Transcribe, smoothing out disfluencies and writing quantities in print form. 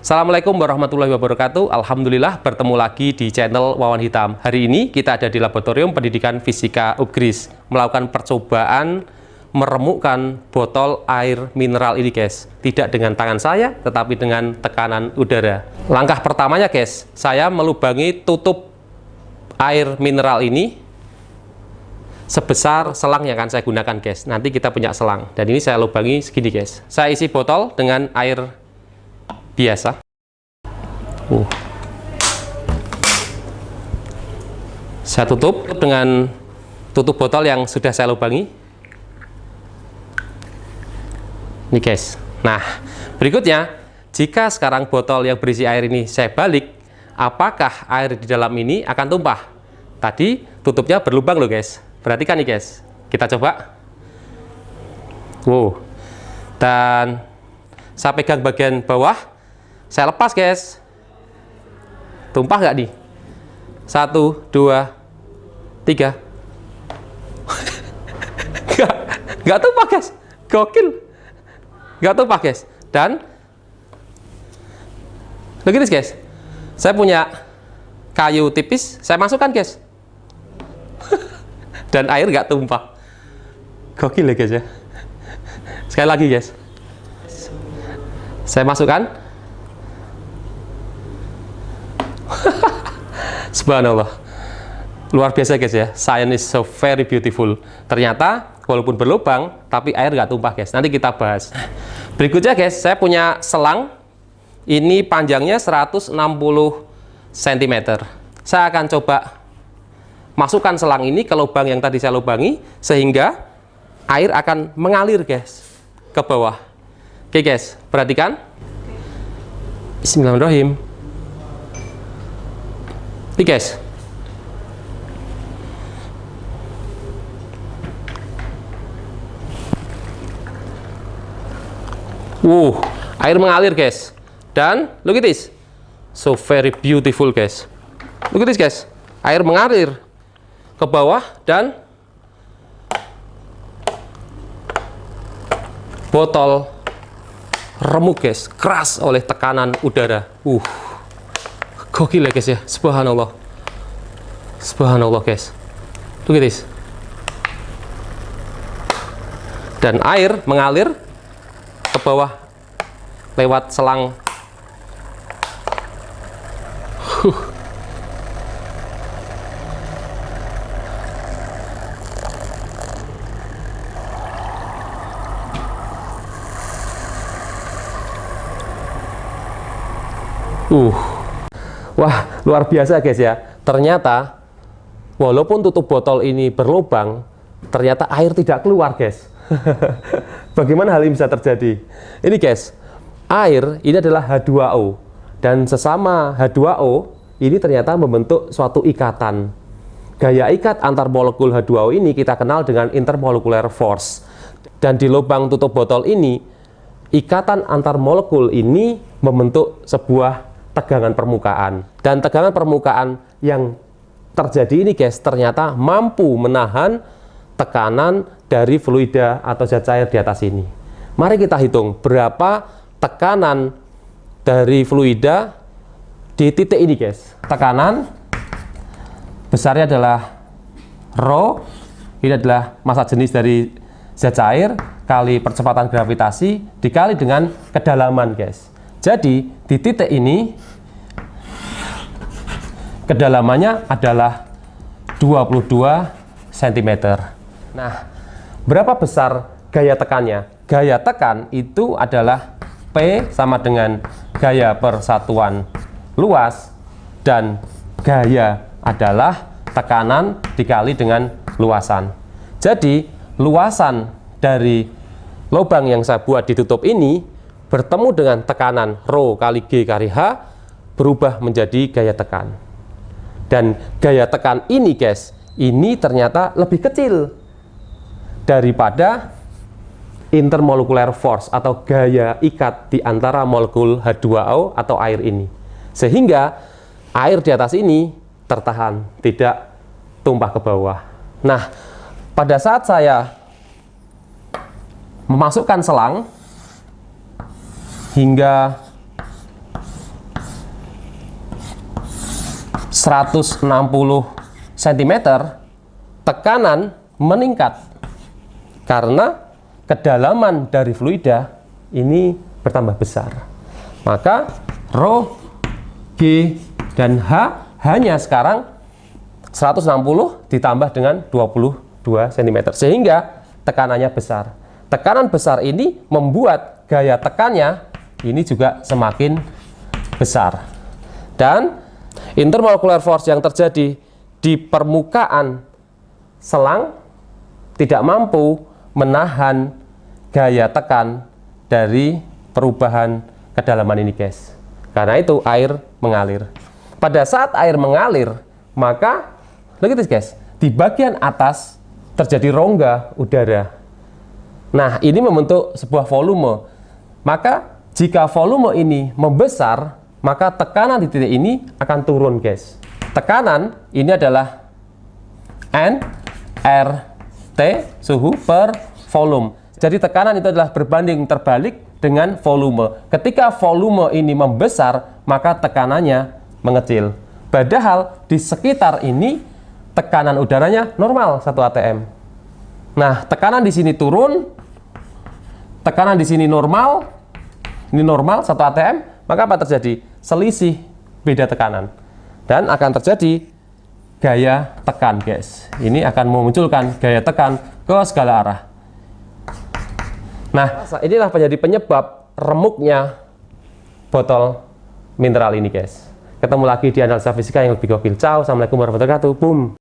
Assalamualaikum warahmatullahi wabarakatuh. Alhamdulillah bertemu lagi di channel Wawan Hitam. Hari ini kita ada di Laboratorium Pendidikan Fisika UPGRIS melakukan percobaan meremukkan botol air mineral ini, guys. Tidak dengan tangan saya, tetapi dengan tekanan udara. Langkah pertamanya, guys, saya melubangi tutup air mineral ini sebesar selang yang akan saya gunakan, guys. Nanti kita punya selang, dan ini saya lubangi segini, guys. Saya isi botol dengan air biasa. Saya tutup dengan tutup botol yang sudah saya lubangi. Ini, guys. Nah, berikutnya, jika sekarang botol yang berisi air ini saya balik, apakah air di dalam ini akan tumpah? Tadi tutupnya berlubang loh, guys. Perhatikan nih, guys. Kita coba. Dan saya pegang bagian bawah. Saya lepas, guys. Tumpah nggak nih? 1, 2, 3. Nggak tumpah, guys. Gokil. Nggak tumpah, guys. Dan begini, guys. Saya punya kayu tipis. Saya masukkan, guys. Dan air nggak tumpah. Gokil ya, guys ya. Sekali lagi, guys. Saya masukkan. Subhanallah, luar biasa, guys ya. Science is so very beautiful. Ternyata walaupun berlubang tapi air nggak tumpah, guys. Nanti kita bahas. Berikutnya, guys, saya punya selang. Ini panjangnya 160 cm. Saya akan coba masukkan selang ini ke lubang yang tadi saya lubangi, sehingga air akan mengalir, guys, ke bawah. Oke, guys, perhatikan. Bismillahirrahmanirrahim. Ini, guys. Air mengalir, guys. Dan look at this. So very beautiful, guys. Look at this, guys. Air mengalir ke bawah dan botol remuk, guys, keras oleh tekanan udara. Gokil ya, guys ya. Subhanallah. Subhanallah, guys. Look at this. Dan air mengalir ke bawah lewat selang. Wah, luar biasa, guys ya. Ternyata walaupun tutup botol ini berlubang, ternyata air tidak keluar, guys. Bagaimana hal ini bisa terjadi? Ini, guys, air ini adalah H2O, dan sesama H2O ini ternyata membentuk suatu ikatan. Gaya ikat antar molekul H2O ini kita kenal dengan intermolecular force. Dan di lubang tutup botol ini, ikatan antar molekul ini membentuk sebuah tegangan permukaan. Dan tegangan permukaan yang terjadi ini, guys, ternyata mampu menahan tekanan dari fluida atau zat cair di atas ini. Mari kita hitung berapa tekanan dari fluida di titik ini, guys. Tekanan besarnya adalah rho, ini adalah massa jenis dari zat cair kali percepatan gravitasi dikali dengan kedalaman, guys. Jadi di titik ini kedalamannya adalah 22 cm. Nah, berapa besar gaya tekannya? Gaya tekan itu adalah P sama dengan gaya persatuan luas, dan gaya adalah tekanan dikali dengan luasan. Jadi luasan dari lubang yang saya buat ditutup ini bertemu dengan tekanan rho kali G kali H berubah menjadi gaya tekan. Dan gaya tekan ini, guys, ini ternyata lebih kecil daripada intermolecular force atau gaya ikat di antara molekul H2O atau air ini. Sehingga air di atas ini tertahan, tidak tumpah ke bawah. Nah, pada saat saya memasukkan selang hingga 160 cm, tekanan meningkat karena kedalaman dari fluida ini bertambah besar. Maka Rho, G, dan H hanya sekarang 160 ditambah dengan 22 cm, sehingga tekanannya besar. Tekanan besar ini membuat gaya tekannya ini juga semakin besar. Dan intermolecular force yang terjadi di permukaan selang tidak mampu menahan gaya tekan dari perubahan kedalaman ini, guys. Karena itu air mengalir. Pada saat air mengalir, maka lihat guys, di bagian atas terjadi rongga udara. Nah, ini membentuk sebuah volume. Maka jika volume ini membesar, maka tekanan di titik ini akan turun, guys. Tekanan ini adalah nRT, suhu per volume. Jadi tekanan itu adalah berbanding terbalik dengan volume. Ketika volume ini membesar, maka tekanannya mengecil. Padahal di sekitar ini tekanan udaranya normal 1 atm. Nah, tekanan di sini turun, tekanan di sini normal, ini normal 1 atm, maka apa terjadi? Selisih beda tekanan. Dan akan terjadi gaya tekan, guys. Ini akan memunculkan gaya tekan ke segala arah. Nah, inilah menjadi penyebab remuknya botol mineral ini, guys. Ketemu lagi di analisa fisika yang lebih gokil. Ciao, assalamualaikum warahmatullahi wabarakatuh. Boom.